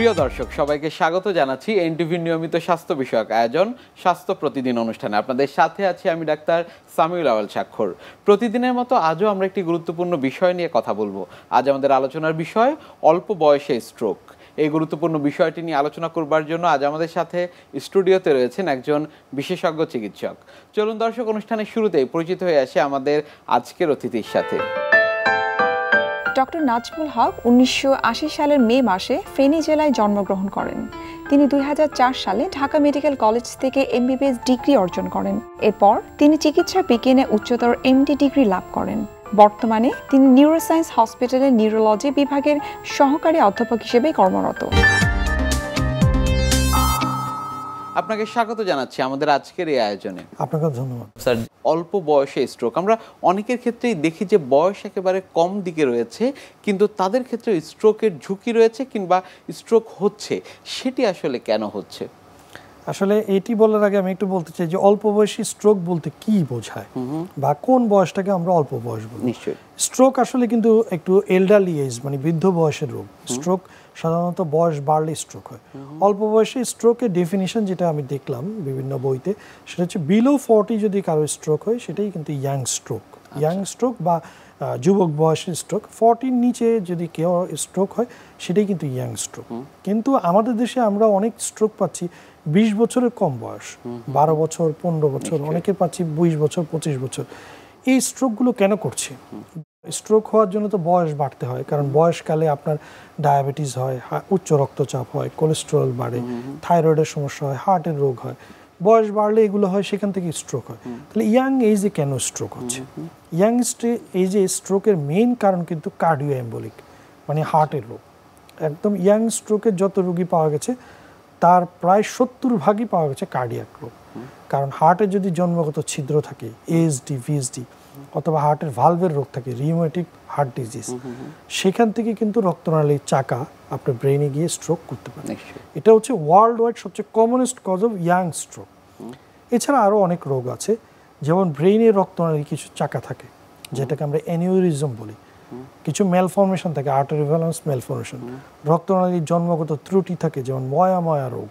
প্রিয় দর্শক সবাইকে স্বাগত জানাচ্ছি এনটিভির নিয়মিত স্বাস্থ্য বিষয়ক আয়োজন স্বাস্থ্য প্রতিদিন অনুষ্ঠানে। আপনাদের সাথে আছি আমি ডাক্তার সামিউল আওয়াল স্বাক্ষর। প্রতিদিনের মতো আজও আমরা একটি গুরুত্বপূর্ণ বিষয় নিয়ে কথা বলবো। আজ আমাদের আলোচনার বিষয় অল্প বয়সে স্ট্রোক। এই গুরুত্বপূর্ণ বিষয়টি নিয়ে আলোচনা করবার জন্য আজ আমাদের সাথে স্টুডিওতে রয়েছেন একজন বিশেষজ্ঞ চিকিৎসক। চলুন দর্শক, অনুষ্ঠানের শুরুতেই পরিচিত হয়ে আসে আমাদের আজকের অতিথির সাথে। ডক্টর নাজমুল হক 1980 সালের মে মাসে ফেনী জেলায় জন্মগ্রহণ করেন। তিনি 2004 সালে ঢাকা মেডিকেল কলেজ থেকে এমবিবিএস ডিগ্রি অর্জন করেন। এরপর তিনি চিকিৎসা বিজ্ঞানে উচ্চতর এমডি ডিগ্রি লাভ করেন। বর্তমানে তিনি নিউরোসায়েন্স হসপিটালের নিউরোলজি বিভাগের সহকারী অধ্যাপক হিসেবে কর্মরত। আপনাকে স্বাগত জানাচ্ছি আমাদের আজকের এই আয়োজনে। আপনাকে ধন্যবাদ স্যার, অল্প বয়সে স্ট্রোক আমরা অনেকের ক্ষেত্রেই দেখি যে বয়স একেবারে কম দিকে রয়েছে, কিন্তু তাদের ক্ষেত্রে স্ট্রোকের ঝুঁকি রয়েছে কিংবা স্ট্রোক হচ্ছে, সেটি আসলে কেন হচ্ছে? আসলে এটি বলার আগে আমি একটু বলতে চাই যে অল্প বয়সী স্ট্রোক বলতে কি বোঝায় বা কোন বয়সটাকে আমরা অল্প বয়স বলি। নিশ্চয়ই স্ট্রোক আসলে কিন্তু একটু এল্ডারলি এজ, মানে বৃদ্ধ বয়সের রোগ। স্ট্রোক সাধারণত বয়স বাড়লে স্ট্রোক হয়। অল্প বয়সে স্ট্রোকের ডেফিনিশন যেটা আমি দেখলাম বিভিন্ন বইতে, সেটা হচ্ছে বিলো 40 যদি কারো স্ট্রোক হয় সেটাই কিন্তু ইয়াং স্ট্রোক। ইয়াং স্ট্রোক বা যুবক বয়সের স্ট্রোক। 40 নিচে যদি কেউ স্ট্রোক হয় সেটাই কিন্তু ইয়াং স্ট্রোক। কিন্তু আমাদের দেশে আমরা অনেক স্ট্রোক পাচ্ছি 20 বছরের কম বয়স, 12 বছর, 15 বছর, অনেকের পাচ্ছি 20 বছর, 25 বছর। এই স্ট্রোকগুলো কেন করছে? স্ট্রোক হওয়ার জন্য তো বয়স বাড়তে হয়, কারণ বয়সকালে আপনার ডায়াবেটিস হয়, উচ্চ রক্তচাপ হয়, কোলেস্টেরল বাড়ে, থাইরয়েডের সমস্যা হয়, হার্টের রোগ হয়। বয়স বাড়লে এগুলো হয়, সেখান থেকে স্ট্রোক হয়। তাহলে ইয়াং এজে কেন স্ট্রোক হচ্ছে? ইয়াং এজে স্ট্রোকের মেইন কারণ কিন্তু কার্ডিও এম্বোলিক, মানে হার্টের রোগ। একদম ইয়াং স্ট্রোকের যত রোগী পাওয়া গেছে তার প্রায় 70% পাওয়া গেছে কার্ডিয়াক রোগ। কারণ হার্টে যদি জন্মগত ছিদ্র থাকে, এএসডি, ভিএসডি, অথবা হার্টের ভালভের রোগ থাকে, রিউমেটিক হার্ট ডিজিজ, সেখান থেকে কিন্তু রক্তনালীর চাকা আপনার ব্রেনে গিয়ে স্ট্রোক করতে পারে। এটা হচ্ছে ওয়ার্ল্ড ওয়াইড সবচেয়ে commonest cause of young stroke. এছাড়া আরও অনেক রোগ আছে, যেমন ব্রেনের রক্তনালীর কিছু চাকা থাকে যেটাকে আমরা অ্যানিউরিজম বলি, কিছু ম্যালফরমেশন থাকে, আর্টারিভ্যালেন্স ম্যালফরমেশন, রক্তনালীর জন্মগত ত্রুটি থাকে, যেমন ময়া রোগ।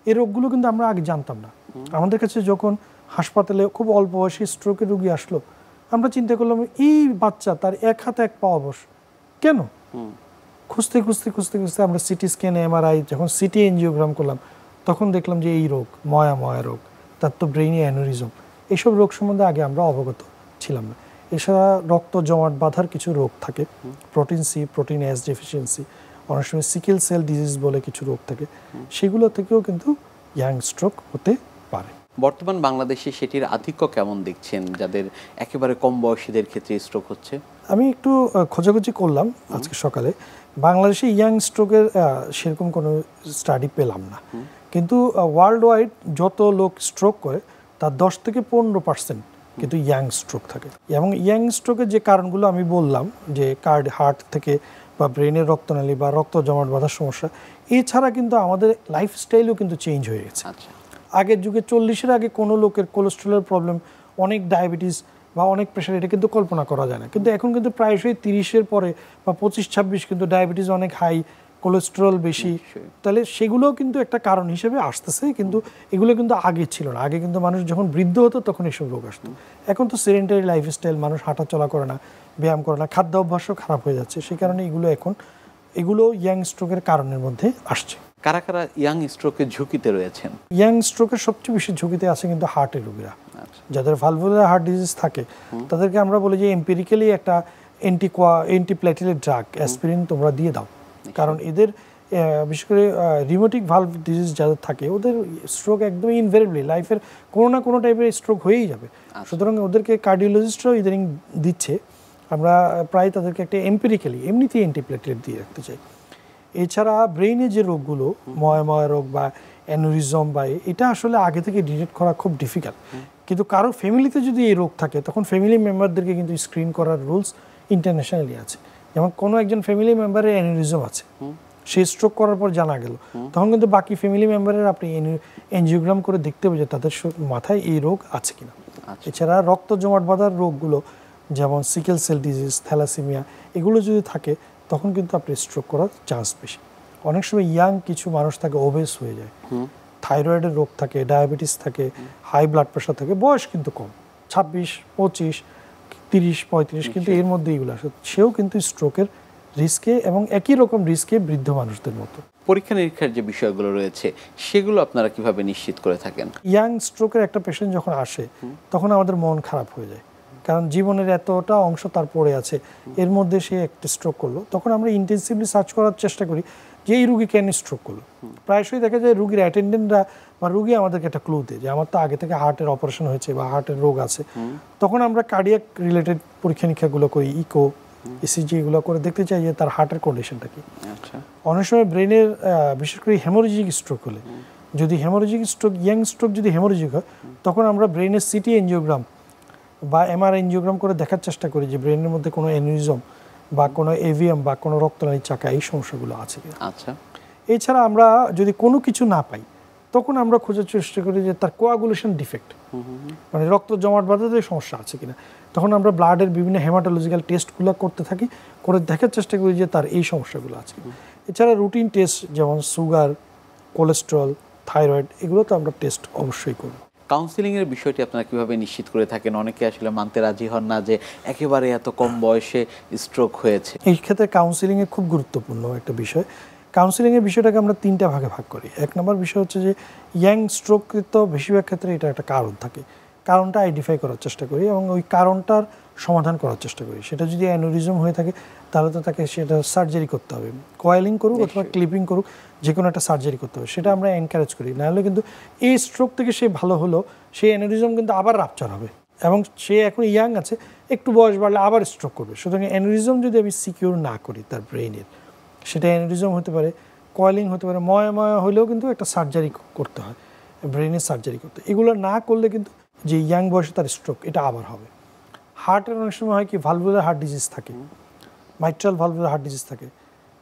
এই রোগগুলো কিন্তু আমরা আগে জানতাম না। আমাদের কাছে যখন হাসপাতালে খুব অল্প বয়সী স্ট্রোকের রোগী আসলো, আমরা চিন্তা করলাম এই বাচ্চা, তার এক হাতে এক পা অবশ, কেন? খুঁজতে খুঁজতে খুঁজতে খুঁজতে আমরা সিটি স্ক্যান, এমআরআই, যখন সিটি এনজিওগ্রাম করলাম, তখন দেখলাম যে এই রোগ ময়া রোগ, তার তো ব্রেইনে অ্যানুরিজম। এইসব রোগ সম্বন্ধে আগে আমরা অবগত ছিলাম না। এছাড়া রক্ত জমাট বাঁধার কিছু রোগ থাকে, protein C, protein S deficiency, অনেক সময় সিকেল সেল ডিজিজ বলে কিছু রোগ থাকে, সেগুলো থেকেও কিন্তু ইয়াং স্ট্রোক হতে পারে। বর্তমান বাংলাদেশে সেটির আধিক্য কেমন দেখছেন, যাদের একেবারে কম বয়সীদের ক্ষেত্রে স্ট্রোক হচ্ছে? আমি একটু খোঁজাখুঁজি করলাম আজকে সকালে। বাংলাদেশে ইয়াং স্ট্রোকের সেরকম কোনো স্টাডি পেলাম না, কিন্তু ওয়ার্ল্ড ওয়াইড যত লোক স্ট্রোক করে তার 10 থেকে 15% কিন্তু ইয়াং স্ট্রোক থাকে। এবং ইয়াং স্ট্রোকের যে কারণগুলো আমি বললাম, যে হার্ট থেকে বা ব্রেনের রক্তনালী বা রক্ত জমাট বাঁধার সমস্যা, এছাড়া কিন্তু আমাদের লাইফস্টাইলও কিন্তু চেঞ্জ হয়ে গেছে। আগের যুগে 40-এর আগে কোনো লোকের কোলেস্ট্রলের প্রবলেম, অনেক ডায়াবেটিস বা অনেক প্রেশার, এটা কিন্তু কল্পনা করা যায় না। কিন্তু এখন কিন্তু প্রায়শই 30-এর পরে বা 25-26 কিন্তু ডায়াবেটিস অনেক হাই, কোলেস্টেরল বেশি। তাহলে সেগুলোও কিন্তু একটা কারণ হিসেবে আসতেছে, কিন্তু এগুলো কিন্তু আগে ছিল না। আগে কিন্তু মানুষ যখন বৃদ্ধ হতো তখন এসব রোগ আসতো। এখন তো সেডেন্টারি লাইফস্টাইল, মানুষ হাঁটাচলা করে না, ব্যায়াম করে না, খাদ্য অভ্যাসও খারাপ হয়ে যাচ্ছে, সেই কারণে এগুলো ইয়াং স্ট্রোকের কারণের মধ্যে আসছে। কারা কারা ইয়াং স্ট্রোকের ঝুঁকিতে রয়েছেন? ইয়াং স্ট্রোকের সবচেয়ে বেশি ঝুঁকিতে আছে কিন্তু হার্টের রোগীরা। যাদের ভালভুলার হার্ট ডিজিজ থাকে তাদেরকে আমরা বলি যে এম্পিরিক্যালি একটা অ্যান্টিপ্লেটেলেট ড্রাগ অ্যাসপিরিন তোমরা দিয়ে দাও, কারণ এদের বিশেষ করে রিউমেটিক ভালভ ডিজিজ যাদের থাকে ওদের স্ট্রোক একদম ইনভেরিয়েবলি লাইফের কোনো না কোনো টাইপের স্ট্রোক হয়েই যাবে। সুতরাং ওদেরকে কার্ডিওলজিস্টরাও ইদানিং দিচ্ছে। আমরা প্রায় তাদেরকে একটা এম্পিরিক্যালি এমনিতেই অ্যান্টিপ্লেটেলেট দিয়ে রাখতে চাই। এছাড়া ব্রেইনে যে রোগগুলো, ময়া রোগ বা অ্যানুরিজম বা এটা আসলে আগে থেকে ডিটেক্ট করা খুব ডিফিকাল্ট। কিন্তু কারো ফ্যামিলিতে যদি এই রোগ থাকে তখন ফ্যামিলি মেম্বারদেরকে কিন্তু স্ক্রিন করার রুলস ইন্টারন্যাশনালি আছে। যেমন কোনো একজন ফ্যামিলি মেম্বারের অ্যানুরিজম আছে, সে স্ট্রোক করার পর জানা গেল, তখন কিন্তু বাকি ফ্যামিলি মেম্বারের আপনি এনজিওগ্রাম করে দেখতে হবে যে তাদের মাথায় এই রোগ আছে কিনা। এছাড়া রক্ত জমাট বাঁধার রোগগুলো যেমন সিকেল সেল ডিজিজ, থ্যালাসেমিয়া, এগুলো যদি থাকে তখন কিন্তু আপনি স্ট্রোক করার চান্স বেশি। অনেক সময় ইয়াং কিছু মানুষ থাকে ওবেস হয়ে যায়, থাইরয়েডের রোগ থাকে, ডায়াবেটিস থাকে, হাই ব্লাড প্রেশার থাকে, বয়স কিন্তু কম, 26, 25, 30, 35, কিন্তু এর মধ্যে এইগুলো আসে, সেও কিন্তু স্ট্রোকের রিস্কে এবং একই রকম রিস্কে বৃদ্ধ মানুষদের মতো। পরীক্ষা নিরীক্ষার যে বিষয়গুলো রয়েছে সেগুলো আপনারা কিভাবে নিশ্চিত করে থাকেন? ইয়াং স্ট্রোকের একটা পেশেন্ট যখন আসে তখন আমাদের মন খারাপ হয়ে যায়, কারণ জীবনের এতটা অংশ তার পড়ে আছে, এর মধ্যে সে একটা স্ট্রোক করলো। তখন আমরা ইন্টেন্সিভলি সার্চ করার চেষ্টা করি যে এই রুগী কেন স্ট্রোক করলো। প্রায়শই দেখা যায় রুগীর অ্যাটেন্ডেন্টরা বা রুগী আমাদেরকে একটা ক্লু দেয় যে আমার তো আগে থেকে হার্টের অপারেশন হয়েছে বা হার্টের রোগ আছে। তখন আমরা কার্ডিয়াক রিলেটেড পরীক্ষা নিরীক্ষাগুলো করি, ইকো, ইসিজি এগুলো করে দেখতে চাই যে তার হার্টের কন্ডিশনটা কি। অনেক সময় ব্রেনের বিশেষ করে হেমোরেজিক স্ট্রোক হলে, যদি হেমোরেজিক স্ট্রোক, ইয়াং স্ট্রোক যদি হেমোরেজিক হয়, তখন আমরা ব্রেনের সিটি এনজিওগ্রাম বা এমআরআই এনজিওগ্রাম করে দেখার চেষ্টা করি যে ব্রেনের মধ্যে কোনো অ্যানিউরিজম বা কোনো এভিএম বা কোনো রক্তনালী চাকা এই সমস্যাগুলো আছে কিনা। আচ্ছা, এছাড়া আমরা যদি কোনো কিছু না পাই তখন আমরা খোঁজার চেষ্টা করি যে তার কোয়াগুলেশন ডিফেক্ট, মানে রক্ত জমাট বাঁধাতে সমস্যা আছে কিনা। তখন আমরা ব্লাডের বিভিন্ন হেমাটোলজিক্যাল টেস্টগুলো করতে থাকি, করে দেখার চেষ্টা করি যে তার এই সমস্যাগুলো আছে। এছাড়া রুটিন টেস্ট যেমন সুগার, কোলেস্টেরল, থাইরয়েড, এগুলো তো আমরা টেস্ট অবশ্যই করব। কাউন্সিলিং এর বিষয়টি আপনারা কিভাবে নিশ্চিত করে থাকেন? অনেকে আসলে মানতে রাজি হন না যে একেবারে এত কম বয়সে স্ট্রোক হয়েছে। এই ক্ষেত্রে কাউন্সিলিং এ খুব গুরুত্বপূর্ণ একটা বিষয়। কাউন্সিলিংয়ের বিষয়টাকে আমরা 3টা ভাগে ভাগ করি। 1 নম্বর বিষয় হচ্ছে যে ইয়াং স্ট্রোক তো বেশিরভাগ ক্ষেত্রে এটা একটা কারণ থাকে, কারণটা আইডেন্টিফাই করার চেষ্টা করি এবং ওই কারণটার সমাধান করার চেষ্টা করি। সেটা যদি অ্যানুরিজম হয়ে থাকে তাহলে তো তাকে সেটা সার্জারি করতে হবে, কয়েলিং করুক অথবা ক্লিপিং করুক, যে কোনো একটা সার্জারি করতে হবে, সেটা আমরা এনকারেজ করি। নাহলে কিন্তু এই স্ট্রোক থেকে সে ভালো হলো, সেই অ্যানুরিজম কিন্তু আবার রাপচার হবে এবং সে এখন ইয়াং আছে, একটু বয়স বাড়লে আবার স্ট্রোক করবে। সুতরাং অ্যানুরিজম যদি আমি সিকিউর না করি তার ব্রেইনের, সেটা অ্যানুরিজম হতে পারে, কয়েলিং হতে পারে, ময়া হলেও কিন্তু একটা সার্জারি করতে হয়, ব্রেনের সার্জারি করতে। এগুলো না করলে কিন্তু যে ইয়াং বয়সে তার স্ট্রোক এটা আবার হবে। হার্টের অনেক সময় হয় কি ভালভুলার হার্ট ডিজিজ থাকে, মাইট্রাল ভালভুলার হার্ট ডিজিজ থাকে,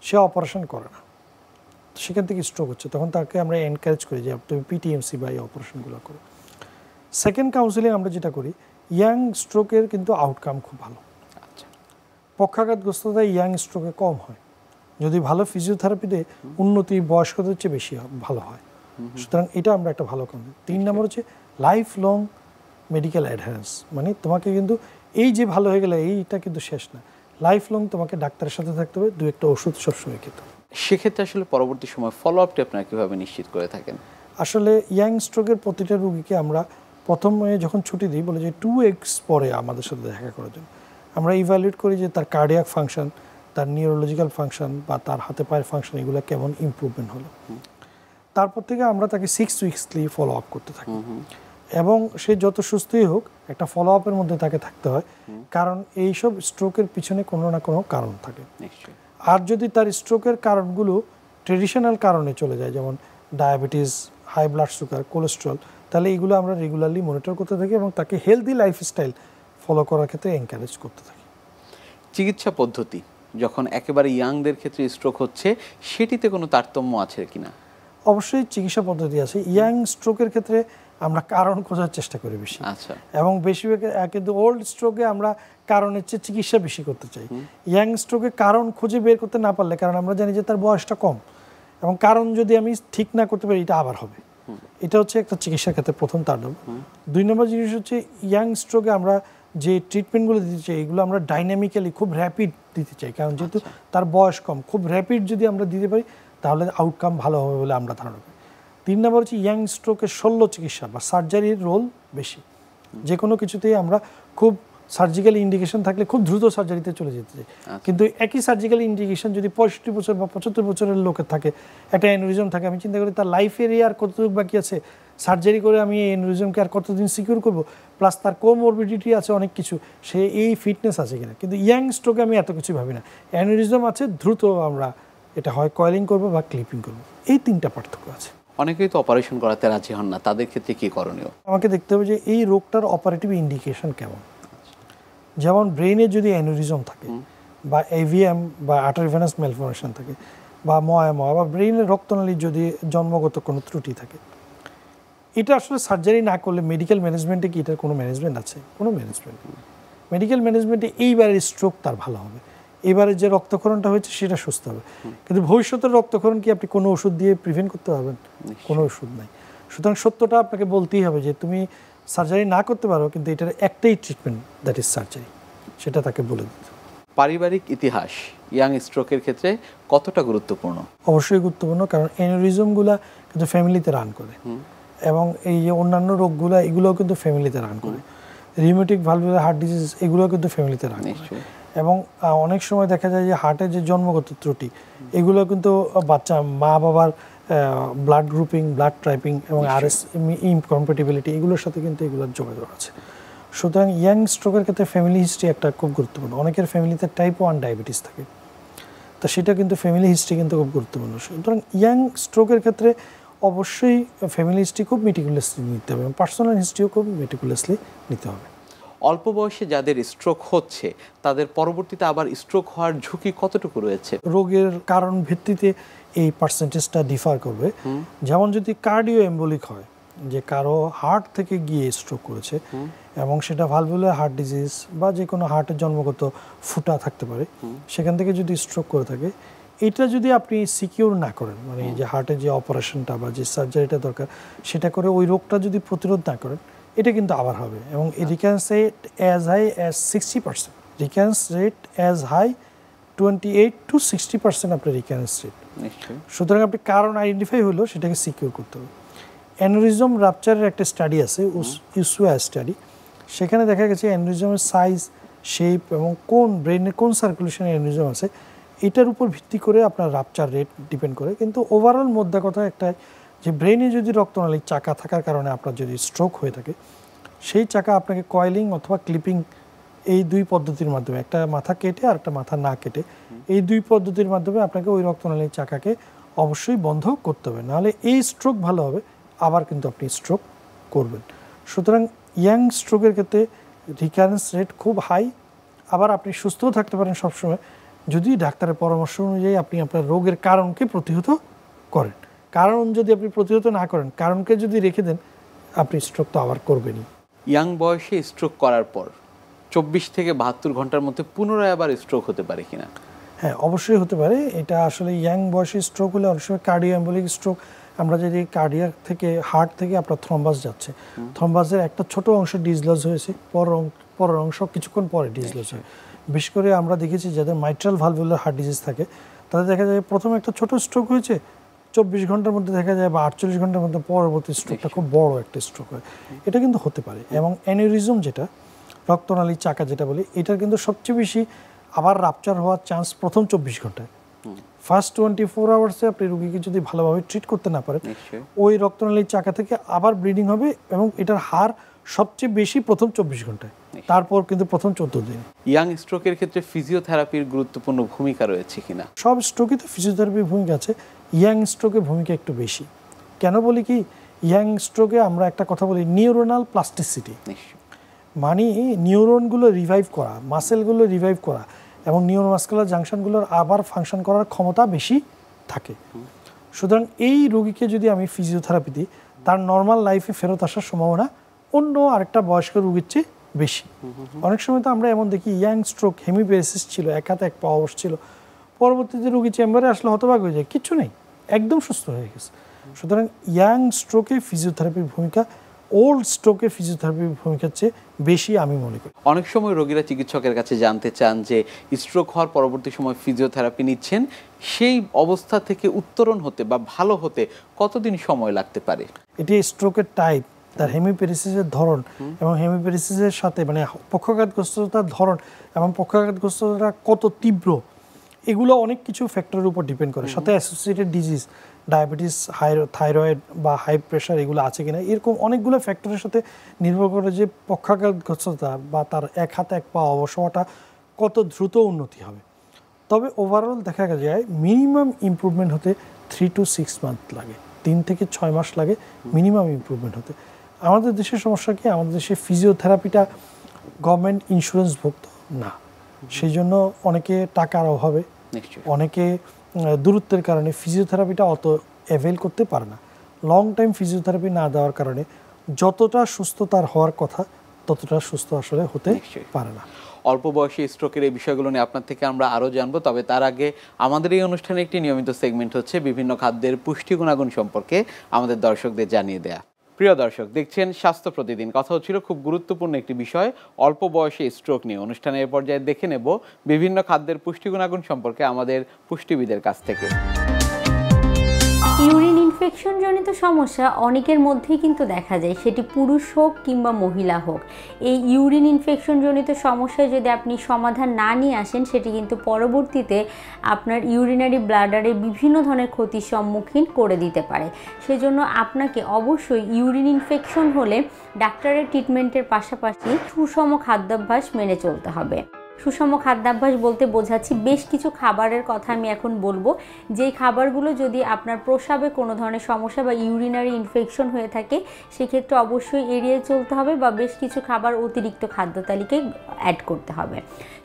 সে অপারেশন করে না, সেখান থেকে স্ট্রোক হচ্ছে, তখন তাকে আমরা এনকারেজ করি যে তুমি পিটিএমসি বা এই অপারেশনগুলো করো। সেকেন্ড কাউন্সিলিং আমরা যেটা করি, ইয়াং স্ট্রোকের কিন্তু আউটকাম খুব ভালো। আচ্ছা, পক্ষাঘাতগ্রস্ততা ইয়াং স্ট্রোকে কম হয় যদি ভালো ফিজিওথেরাপিতে উন্নতি বয়স্কদের চেয়ে বেশি ভালো হয়। সুতরাং এটা আমরা একটা ভালো কাজ। 3 নম্বর হচ্ছে লাইফ লং মেডিকেল অ্যাডহারেন্স, মানে তোমাকে কিন্তু এই যে ভালো হয়ে গেলে এইটা কিন্তু শেষ না, লাইফ লং তোমাকে ডাক্তারের সাথে থাকতে হবে, 2 একটা ওষুধ সবসময় খেতে হবে। সেক্ষেত্রে আসলে পরবর্তী সময় ফলো আপটি আপনারা কিভাবে নিশ্চিত করে থাকেন? আসলে ইয়াং স্ট্রোকের প্রতিটা রুগীকে আমরা প্রথমে যখন ছুটি দিই বলে যে 2 weeks পরে আমাদের সাথে দেখা করার জন্য আমরা ইভ্যালুয়েট করি যে তার কার্ডিয়াক ফাংশন, তার নিউরোলজিক্যাল ফাংশন বা তার হাতে পায়ের ফাংশন এগুলো কেমন ইমপ্রুভমেন্ট হলো। তারপর থেকে আমরা তাকে 6 weeksly ফলো আপ করতে থাকি এবং সে যত সুস্থই হোক একটা ফলো আপের মধ্যে তাকে থাকতে হয়, কারণ এইসব স্ট্রোকের পিছনে কোনো না কোনো কারণ থাকে। আর যদি তার স্ট্রোকের কারণগুলো ট্রেডিশনাল কারণে চলে যায়, যেমন diabetes, high blood sugar, cholesterol, তাহলে এইগুলো আমরা রেগুলারলি মনিটর করতে থাকি এবং তাকে হেলদি লাইফস্টাইল ফলো করার ক্ষেত্রে এনকারেজ করতে থাকি। চিকিৎসা পদ্ধতি যখন একেবারে ইয়াংদের ক্ষেত্রে স্ট্রোক হচ্ছে, সেটিতে কোনো তারতম্য আছে কিনা? অবশ্যই চিকিৎসা পদ্ধতি আছে। ইয়াং স্ট্রোকের ক্ষেত্রে আমরা কারণ খোঁজার চেষ্টা করি বেশি, আচ্ছা, এবং বেশিরভাগ কিন্তু ওল্ড স্ট্রোকে আমরা কারণের চেয়ে চিকিৎসা বেশি করতে চাই। ইয়াং স্ট্রোকে কারণ খুঁজে বের করতে না পারলে, কারণ আমরা জানি যে তার বয়সটা কম এবং কারণ যদি আমি ঠিক না করতে পারি এটা আবার হবে, এটা হচ্ছে একটা চিকিৎসার ক্ষেত্রে প্রথম তারতম্য। 2 নম্বর জিনিস হচ্ছে ইয়াং স্ট্রোকে আমরা যে ট্রিটমেন্টগুলো দিতে চাই এগুলো আমরা ডাইনামিক্যালি খুব র্যাপিড দিতে চাই, কারণ যেহেতু তার বয়স কম, খুব র্যাপিড যদি আমরা দিতে পারি তাহলে আউটকাম ভালো হবে বলে আমরা ধারণা করি। 3 নম্বর হচ্ছে ইয়াং স্ট্রোকের শল্য চিকিৎসা বা সার্জারির রোল বেশি। যে কোনো কিছুতেই আমরা খুব সার্জিক্যাল ইন্ডিকেশন থাকলে খুব দ্রুত সার্জারিতে চলে যেতে চাই, কিন্তু একই সার্জিক্যাল ইন্ডিকেশন যদি 65 বছর বা 75 বছরের লোকের থাকে, একটা অ্যানুরিজম থাকে, আমি চিন্তা করি তার লাইফের আর কতটুকু বাকি আছে, সার্জারি করে আমি এই অ্যানুরিজমকে আর কতদিন সিকিউর করবো, প্লাস তার কোমরবিডিটি আছে অনেক কিছু, সে এই ফিটনেস আছে কিনা। কিন্তু ইয়াং স্ট্রোকে আমি এত কিছু ভাবি না, অ্যানুরিজম আছে, দ্রুত আমরা এটা হয় কয়েলিং করবো বা ক্লিপিং করবো, এই 3টা পার্থক্য আছে। অনেকেই তো অপারেশন করাতে রাজি হন না, তাদের ক্ষেত্রে কি করণীয়? আমাকে দেখতে হবে যে এই রোগটার অপারেটিভ ইন্ডিকেশন কেমন। যেমন ব্রেইনে যদি অ্যানুরিজম থাকে বা এভিএম বা আর্টারিভেনাস ম্যালফরমেশন থাকে বা ময়া বা ব্রেইনের রক্তনালীর যদি জন্মগত কোনো ত্রুটি থাকে, এটা আসলে সার্জারি না করলে মেডিকেল ম্যানেজমেন্টে কি এটার কোনো ম্যানেজমেন্ট আছে? কোনো ম্যানেজমেন্ট নেই। মেডিকেল ম্যানেজমেন্টে এইবারের স্ট্রোক তার ভালো হবে, এবারে যে রক্তক্ষরণটা হয়েছে সেটা সুস্থ হবে, কিন্তু ভবিষ্যতের রক্তক্ষরণ কি আপনি কোনো ওষুধ দিয়ে প্রিভেন্ট করতে পারবেন? কোনো ওষুধ নাই। সুতরাং সত্যটা আপনাকে বলতেই হবে যে তুমি সার্জারি না করতে পারো, কিন্তু এটার একটাই ট্রিটমেন্ট, দ্যাট ইজ সার্জারি, সেটা তাকে বলে দিতে। পারিবারিক ইতিহাস ইয়াং স্ট্রোকের ক্ষেত্রে কতটা গুরুত্বপূর্ণ? অবশ্যই গুরুত্বপূর্ণ, কারণ অ্যানিউরিজমগুলো কিন্তু ফ্যামিলিতে রান করে, এবং এই যে অন্যান্য রোগগুলো এগুলোও কিন্তু ফ্যামিলিতে রান করে। রিউমেটিক ভালভুলার হার্ট ডিজিজ এগুলোও কিন্তু ফ্যামিলিতে রান করে, এবং অনেক সময় দেখা যায় যে হার্টের যে জন্মগত ত্রুটি এগুলো কিন্তু বাচ্চা মা বাবার ব্লাড গ্রুপিং, ব্লাড টাইপিং এবং আরএস ইনকম্প্যাটিবিলিটি এগুলোর সাথে কিন্তু এগুলোর যোগাযোগ আছে। সুতরাং ইয়াং স্ট্রোকের ক্ষেত্রে ফ্যামিলি হিস্ট্রি একটা খুব গুরুত্বপূর্ণ। অনেকের ফ্যামিলিতে টাইপ 1 ডায়াবেটিস থাকে, তো সেটা কিন্তু ফ্যামিলি হিস্ট্রি কিন্তু খুব গুরুত্বপূর্ণ। সুতরাং ইয়াং স্ট্রোকের ক্ষেত্রে অবশ্যই ফ্যামিলি হিস্ট্রি খুব মেটিকুলাসলি নিতে হবে, এবং পার্সোনাল হিস্ট্রিও খুব মেটিকুলাসলি নিতে হবে। অল্প বয়সে যাদের স্ট্রোক হচ্ছে তাদের পরবর্তীতে আবার স্ট্রোক হওয়ার ঝুঁকি কতটুকু রয়েছে? রোগের কারণ ভিত্তিতে এই পার্সেন্টেজটা ডিফার করবে। যেমন যদি কার্ডিও এম্বোলিক হয়, যে কারো হার্ট থেকে গিয়ে স্ট্রোক করেছে এবং সেটা ভালভুলার হার্ট ডিজিজ বা যে কোনো হার্টের জন্মগত ফুটা থাকতে পারে, সেখান থেকে যদি স্ট্রোক করে থাকে, এটা যদি আপনি সিকিউর না করেন, মানে যে হার্টের যে অপারেশনটা বা যে সার্জারিটা দরকার সেটা করে ওই রোগটা যদি প্রতিরোধ না করেন, এটা কিন্তু আবার হবে। এবং recurrence rate as high as 60%, recurrence rate as high 28 to 60% আপনার রিকারেন্স রেট। সুতরাং আপনি কারণ আইডেন্টিফাই হলো সেটাকে সিকিউর করতে হবে। অ্যানিউরিজম রাপচারের একটা স্টাডি আছে, ইউসুয়া স্টাডি, সেখানে দেখা গেছে অ্যানিউরিজমের সাইজ, শেপ এবং কোন ব্রেনের কোন সার্কুলেশনে অ্যানিউরিজম আছে এটার উপর ভিত্তি করে আপনার রাপচার রেট ডিপেন্ড করে। কিন্তু ওভারঅল মোদ্দা কথা একটাই, যে ব্রেনে যদি রক্তনালীর চাকা থাকার কারণে আপনার যদি স্ট্রোক হয়ে থাকে, সেই চাকা আপনাকে কয়েলিং অথবা ক্লিপিং এই দুই পদ্ধতির মাধ্যমে, একটা মাথা কেটে আর একটা মাথা না কেটে, এই দুই পদ্ধতির মাধ্যমে আপনাকে ওই রক্তনালীর চাকাকে অবশ্যই বন্ধ করতে হবে, নাহলে এই স্ট্রোক ভালো হবে, আবার কিন্তু আপনি স্ট্রোক করবেন। সুতরাং ইয়াং স্ট্রোকের ক্ষেত্রে রিকারেন্স রেট খুব হাই, আবার আপনি সুস্থও থাকতে পারেন সবসময় যদি ডাক্তারের পরামর্শ অনুযায়ী আপনি আপনার রোগের কারণকে প্রতিহত করেন। কারণ যদি আপনি প্রতিহত না করেন, কারণকে যদি রেখে দেন, আপনি স্ট্রোক তো আবার করবেনই। ইয়াং বয়সে স্ট্রোক করার পর 24 থেকে 72 ঘন্টার মধ্যে পুনরায় আবার স্ট্রোক হতে পারে কিনা? হ্যাঁ, অবশ্যই হতে পারে। এটা আসলে ইয়াং বয়সে স্ট্রোক হলে অনেক সময় কার্ডিও এম্বোলিক স্ট্রোক, আমরা যদি কার্ডিয়াক থেকে হার্ট থেকে আপনার থ্রম্বাস যাচ্ছে, থ্রম্বাসের একটা ছোট অংশ ডিসলজ হয়েছে, পরের অংশ কিছুক্ষণ পরে ডিসলজ হয়। বিশেষ করে আমরা দেখেছি যাদের মাইট্রাল ভালভুলার হার্ট ডিজিজ থাকে, তাদের দেখা যায় প্রথমে একটা ছোট স্ট্রোক হয়েছে, 24 ঘন্টার মধ্যে দেখা যায় বা 48 ঘন্টার মধ্যে পরবর্তী স্ট্রোকটা খুব বড় একটা স্ট্রোক হয়। এটা কিন্তু হতে পারে। এবং অ্যানিউরিজম যেটা, রক্তনালীর চাকা যেটা বলি, এটার কিন্তু সবচেয়ে বেশি আবার রাপচার হওয়ার চান্স প্রথম 24 ঘন্টায়। ফার্স্ট 24 আওয়ার্সে আপনি রোগীকে যদি ভালোভাবে ট্রিট করতে না পারেন, ওই রক্তনালীর চাকা থেকে আবার ব্লিডিং হবে, এবং এটার হার সবচেয়ে বেশি প্রথম 24 ঘন্টায়, তারপর কিন্তু প্রথম 14 দিন। ইয়াং স্ট্রোকের ক্ষেত্রে ফিজিওথেরাপির গুরুত্বপূর্ণ ভূমিকা রয়েছে কিনা? সব স্ট্রোকে তো ফিজিওথেরাপির ভূমিকা আছে, ইয়াং স্ট্রোকের ভূমিকা একটু বেশি। কেন বলি কি, ইয়াং স্ট্রোকে আমরা একটা কথা বলি নিউরোনাল প্লাস্টিসিটি, মানে নিউরনগুলো রিভাইভ করা, মাসেলগুলো রিভাইভ করা এবং নিউরোমাস্কুলার জাংশনগুলোর আবার ফাংশন করার ক্ষমতা বেশি থাকে। সুতরাং এই রোগীকে যদি আমি ফিজিওথেরাপি দিই, তার নর্মাল লাইফে ফেরত আসার সম্ভাবনা অন্য আরেকটা বয়স্ক রোগীর চেয়ে বেশি। অনেক সময় তো আমরা এমন দেখি ইয়াং স্ট্রোক, হেমিপ্যারেসিস ছিল, এক হাতে এক পা অবশ ছিল, পরবর্তীতে রোগী চেম্বারে আসলে হতবাক হয়ে যায়, কিচ্ছু নেই, একদম সুস্থ হয়ে গেছে। সুতরাং ইয়াং স্ট্রোকে ফিজিওথেরাপির ভূমিকা ওল্ড স্ট্রোকে ফিজিওথেরাপির ভূমিকার চেয়ে বেশি আমি মনে করি। অনেক সময় রোগীরা চিকিৎসকের কাছে জানতে চান যে স্ট্রোক হওয়ার পরবর্তী সময় ফিজিওথেরাপি নিচ্ছেন, সেই অবস্থা থেকে উত্তরণ হতে বা ভালো হতে কতদিন সময় লাগতে পারে? এটি স্ট্রোকের টাইপ, তার হেমিপ্যারেসিসের ধরন এবং হেমিপ্যারেসিসের সাথে মানে পক্ষাঘাতগ্রস্ততার ধরন এবং পক্ষাঘাতগ্রস্ততা কত তীব্র, এগুলো অনেক কিছু ফ্যাক্টরের উপর ডিপেন্ড করে। সাথে অ্যাসোসিয়েটেড ডিজিজ, ডায়াবেটিস, থাইরয়েড বা হাই প্রেশার এগুলো আছে কিনা, এরকম অনেকগুলো ফ্যাক্টরের সাথে নির্ভর করে যে পক্ষাঘাতগ্রস্ততা বা তার এক হাতে এক পা অবশ হওয়াটা কত দ্রুত উন্নতি হবে। তবে ওভারঅল দেখা যায় মিনিমাম ইমপ্রুভমেন্ট হতে 3 to 6 মান্থ লাগে, 3 থেকে 6 মাস লাগে মিনিমাম ইমপ্রুভমেন্ট হতে। আমাদের দেশের সমস্যা কি, আমাদের দেশে ফিজিওথেরাপিটা গভর্নমেন্ট ইন্স্যুরেন্সভুক্ত না, সেই জন্য অনেকে টাকার অভাবে, অনেকে দূরত্বের কারণে ফিজিওথেরাপিটা অত অ্যাভেল করতে পারে না। লং টাইম ফিজিওথেরাপি না দেওয়ার কারণে যতটা সুস্থ তার হওয়ার কথা ততটা সুস্থ আসলে হতে পারে না। অল্প বয়সী স্ট্রোকের এই বিষয়গুলো নিয়ে আপনার থেকে আমরা আরও জানবো। তবে তার আগে আমাদের এই অনুষ্ঠানে একটি নিয়মিত সেগমেন্ট হচ্ছে বিভিন্ন খাদ্যের পুষ্টি গুণাগুণ সম্পর্কে আমাদের দর্শকদের জানিয়ে দেয়া। প্রিয় দর্শক, দেখছেন স্বাস্থ্য প্রতিদিন। কথা হচ্ছিল খুব গুরুত্বপূর্ণ একটি বিষয়, অল্প বয়সে স্ট্রোক নিয়ে। অনুষ্ঠানের পর্যায়ে দেখে নেব বিভিন্ন খাদ্যের পুষ্টি গুণাগুণ সম্পর্কে আমাদের পুষ্টিবিদের কাছ থেকে। ইউরিন ইনফেকশন জনিত সমস্যা অনেকের মধ্যেই কিন্তু দেখা যায়, সেটি পুরুষ হোক কিংবা মহিলা হোক। এই ইউরিন ইনফেকশন জনিত সমস্যায় যদি আপনি সমাধান না নিয়ে আসেন, সেটি কিন্তু পরবর্তীতে আপনার ইউরিনারি ব্লাডারে বিভিন্ন ধরনের ক্ষতির সম্মুখীন করে দিতে পারে। সেজন্য আপনাকে অবশ্যই ইউরিন ইনফেকশন হলে ডাক্তারের ট্রিটমেন্টের পাশাপাশি সুষম খাদ্যাভ্যাস মেনে চলতে হবে। সুষম খাদ্যাভ্যাস বলতে বোঝাচ্ছি বেশ কিছু খাবারের কথা আমি এখন বলবো, যেই খাবারগুলো যদি আপনার প্রস্রাবে কোনো ধরনের সমস্যা বা ইউরিনারি ইনফেকশন হয়ে থাকে সেক্ষেত্রে অবশ্যই এড়িয়ে চলতে হবে বা বেশ কিছু খাবার অতিরিক্ত খাদ্য তালিকায় অ্যাড করতে হবে।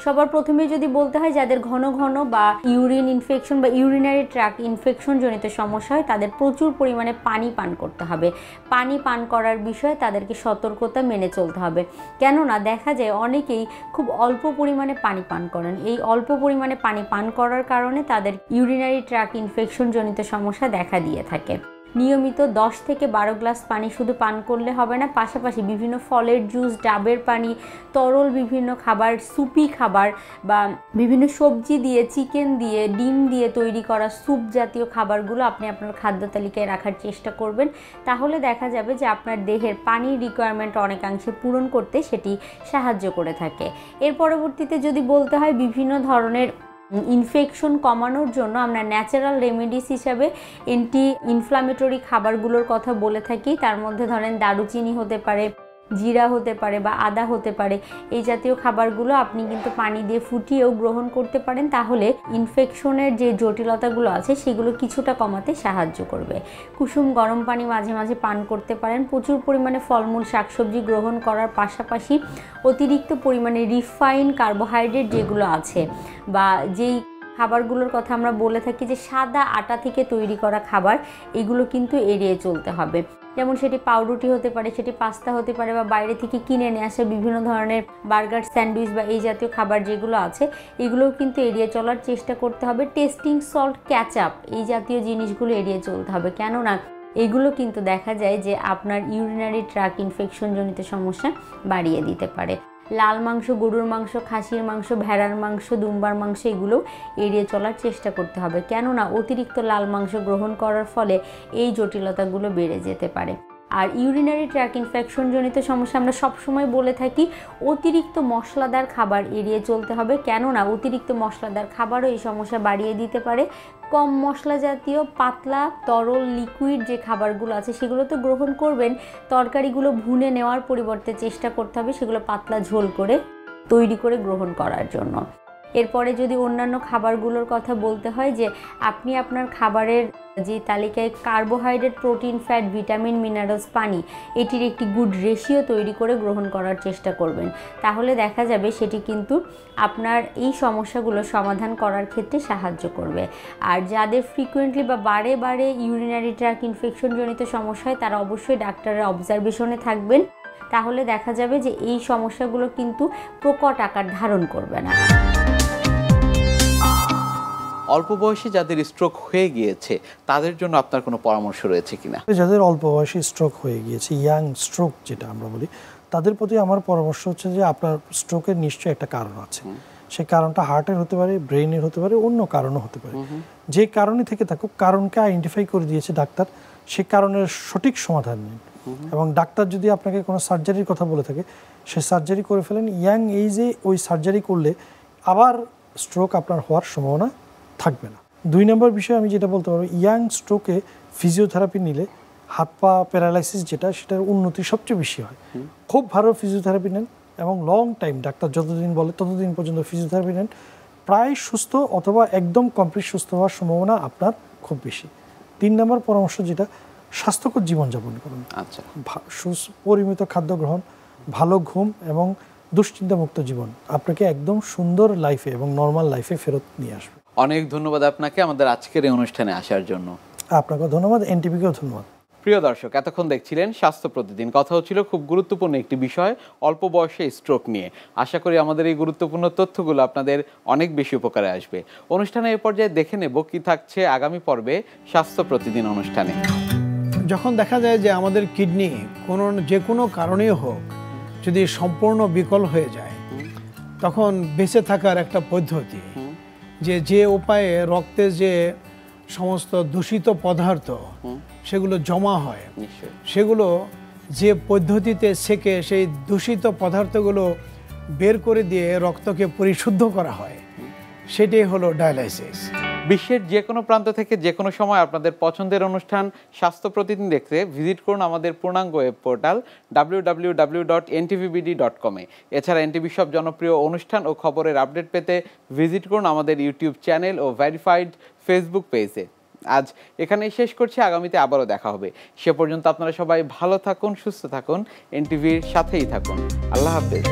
সবার প্রথমে যদি বলতে হয়, যাদের ঘন ঘন বা ইউরিন ইনফেকশন বা ইউরিনারি ট্র্যাক্ট ইনফেকশন জনিত সমস্যা হয় তাদের প্রচুর পরিমাণে পানি পান করতে হবে। পানি পান করার বিষয়ে তাদেরকে সতর্কতা মেনে চলতে হবে, কেননা দেখা যায় অনেকেই খুব অল্প পরিমাণে পানি পান করেন। এই অল্প পরিমাণে পানি পান করার কারণে তাদের ইউরিনারি ট্র্যাক্ট ইনফেকশন জনিত সমস্যা দেখা দিয়ে থাকে। নিয়মিত 10 থেকে 12 গ্লাস পানি শুধু পান করলে হবে না, পাশাপাশি বিভিন্ন ফলের জুস, ডাবের পানি, তরল বিভিন্ন খাবার, সুপি খাবার বা বিভিন্ন সবজি দিয়ে, চিকেন দিয়ে, ডিম দিয়ে তৈরি করা স্যুপ জাতীয় খাবারগুলো আপনি আপনার খাদ্য তালিকায় রাখার চেষ্টা করবেন। তাহলে দেখা যাবে যে আপনার দেহের পানির রিকোয়ারমেন্ট অনেকাংশে পূরণ করতে সেটি সাহায্য করে থাকে। এর পরবর্তীতে যদি বলতে হয়, বিভিন্ন ধরনের ইনফেকশন কমানোর জন্য আমরা ন্যাচারাল রেমেডিস হিসাবে অ্যান্টি ইনফ্লামেটরি খাবারগুলোর কথা বলে থাকি। তার মধ্যে ধরেন দারুচিনি হতে পারে, জিরা হতে পারে বা আদা হতে পারে। এই জাতীয় খাবারগুলো আপনি কিন্তু পানি দিয়ে ফুটিয়েও গ্রহণ করতে পারেন, তাহলে ইনফেকশনের যে জটিলতাগুলো আছে সেগুলো কিছুটা কমাতে সাহায্য করবে। কুসুম গরম পানি মাঝে মাঝে পান করতে পারেন। প্রচুর পরিমাণে ফলমূল, শাকসবজি গ্রহণ করার পাশাপাশি অতিরিক্ত পরিমাণে রিফাইন কার্বোহাইড্রেট যেগুলো আছে বা যেই খাবারগুলোর কথা আমরা বলে থাকি যে সাদা আটা থেকে তৈরি করা খাবার, এগুলো কিন্তু এড়িয়ে চলতে হবে। যেমন সেটি পাউরুটি হতে পারে, সেটি পাস্তা হতে পারে বা বাইরে থেকে কিনে নিয়ে আসে বিভিন্ন ধরনের বার্গার, স্যান্ডউইচ বা এই জাতীয় খাবার যেগুলো আছে এগুলোও কিন্তু এড়িয়ে চলার চেষ্টা করতে হবে। টেস্টিং সল্ট, ক্যাচআপ এই জাতীয় জিনিসগুলো এড়িয়ে চলতে হবে, কেননা এগুলো কিন্তু দেখা যায় যে আপনার ইউরিনারি ট্র্যাক্ট ইনফেকশন জনিত সমস্যা বাড়িয়ে দিতে পারে। লাল মাংস, গরুর মাংস, খাসির মাংস, ভেড়ার মাংস, দুম্বার মাংস এগুলো এড়িয়ে চলার চেষ্টা করতে হবে, কেননা অতিরিক্ত লাল মাংস গ্রহণ করার ফলে এই জটিলতাগুলো বেড়ে যেতে পারে। আর ইউরিনারি ট্র্যাক্ট ইনফেকশন জনিত সমস্যা আমরা সবসময় বলে থাকি অতিরিক্ত মশলাদার খাবার এড়িয়ে চলতে হবে, কেননা অতিরিক্ত মশলাদার খাবারও এই সমস্যা বাড়িয়ে দিতে পারে। কম মশলা জাতীয় পাতলা তরল লিকুইড যে খাবারগুলো আছে সেগুলো তো গ্রহণ করবেন, তরকারিগুলো ভুনে নেওয়ার পরিবর্তে চেষ্টা করতে হবে সেগুলো পাতলা ঝোল করে তৈরি করে গ্রহণ করার জন্য। এরপরে যদি অন্যান্য খাবারগুলোর কথা বলতে হয়, যে আপনি আপনার খাবারের যে তালিকায় carbohydrate, protein, fat, vitamin, minerals, পানি এটির একটি গুড রেশিও তৈরি করে গ্রহণ করার চেষ্টা করবেন, তাহলে দেখা যাবে সেটি কিন্তু আপনার এই সমস্যাগুলো সমাধান করার ক্ষেত্রে সাহায্য করবে। আর যাদের ফ্রিকুয়েন্টলি বা বারে বারে ইউরিনারি ট্র্যাক্ট ইনফেকশন জনিত সমস্যা হয় তারা অবশ্যই ডাক্তারের অবজারভেশনে থাকবেন, তাহলে দেখা যাবে যে এই সমস্যাগুলো কিন্তু প্রকট আকার ধারণ করবে না। অল্প বয়সী যাদের স্ট্রোক হয়ে গিয়েছে তাদের জন্য আপনার কোনো পরামর্শ রয়েছে কিনা? যাদের অল্প বয়সী স্ট্রোক হয়ে গিয়েছে, ইয়াং স্ট্রোক যেটা আমরা বলি, তাদের প্রতি আমার পরামর্শ হচ্ছে যে আপনার স্ট্রোকের নিশ্চয়ই একটা কারণ আছে। সেই কারণটা হার্টের হতে পারে, ব্রেইনের হতে পারে, অন্য কারণও হতে পারে। যে কারণে থেকে থাকুক, কারণকে আইডেন্টিফাই করে দিয়েছে ডাক্তার, সেই কারণের সঠিক সমাধান নিন। এবং ডাক্তার যদি আপনাকে কোনো সার্জারির কথা বলে থাকে, সে সার্জারি করে ফেলেন। ইয়াং এইজে ওই সার্জারি করলে আবার স্ট্রোক আপনার হওয়ার সম্ভাবনা থাকবে না। 2 নম্বর বিষয় আমি যেটা বলতে পারবো, ইয়াং স্ট্রোকে ফিজিওথেরাপি নিলে হাত পা প্যারালাইসিস যেটা, সেটার উন্নতি সবচেয়ে বেশি হয়। খুব ভালো ফিজিওথেরাপি নেন এবং লং টাইম, ডাক্তার যতদিন বলে ততদিন পর্যন্ত ফিজিওথেরাপি নেন, প্রায় সুস্থ অথবা একদম কমপ্লিট সুস্থ হওয়ার সম্ভাবনা আপনার খুব বেশি। 3 নম্বর পরামর্শ যেটা, স্বাস্থ্যকর জীবনযাপন করুন। আচ্ছা, পরিমিত খাদ্য গ্রহণ, ভালো ঘুম এবং দুশ্চিন্তামুক্ত জীবন আপনাকে একদম সুন্দর লাইফে এবং নর্মাল লাইফে ফেরত নিয়ে আসবে। অনেক ধন্যবাদ আপনাকে আমাদের আজকের এই অনুষ্ঠানে আসার জন্য। আপনাকেও ধন্যবাদ, এনটিভিকেও ধন্যবাদ। প্রিয় দর্শক, এতক্ষণ দেখছিলেন স্বাস্থ্য প্রতিদিন। কথা হচ্ছিল খুব গুরুত্বপূর্ণ একটি বিষয়, অল্প বয়সে স্ট্রোক নিয়ে। আশা করি আমাদের এই গুরুত্বপূর্ণ তথ্যগুলো আপনাদের অনেক বেশি উপকারে আসবে। অনুষ্ঠানে এই পর্যায়ে দেখে নেব কি থাকছে আগামী পর্বে স্বাস্থ্য প্রতিদিন অনুষ্ঠানে। যখন দেখা যায় যে আমাদের কিডনি যে কোনো কারণেই হোক যদি সম্পূর্ণ বিকল হয়ে যায়, তখন বেঁচে থাকার একটা পদ্ধতি যে উপায়ে রক্তে যে সমস্ত দূষিত পদার্থ সেগুলো জমা হয়, সেগুলো যে পদ্ধতিতে সেকে সেই দূষিত পদার্থগুলো বের করে দিয়ে রক্তকে পরিশুদ্ধ করা হয়, সেটাই হলো ডায়ালাইসিস। বিশ্বের যে কোনো প্রান্ত থেকে যে কোনো সময় আপনাদের পছন্দের অনুষ্ঠান স্বাস্থ্য প্রতিদিন দেখতে ভিজিট করুন আমাদের পূর্ণাঙ্গ ওয়েব পোর্টাল www.ntvbd.com এ। এছাড়া এনটিভি সব জনপ্রিয় অনুষ্ঠান ও খবরের আপডেট পেতে ভিজিট করুন আমাদের ইউটিউব চ্যানেল ও ভেরিফাইড ফেসবুক পেজে। আজ এখানেই শেষ করছি, আগামীতে আবারও দেখা হবে। সে পর্যন্ত আপনারা সবাই ভালো থাকুন, সুস্থ থাকুন, এনটিভির সাথেই থাকুন। আল্লাহ হাফেজ।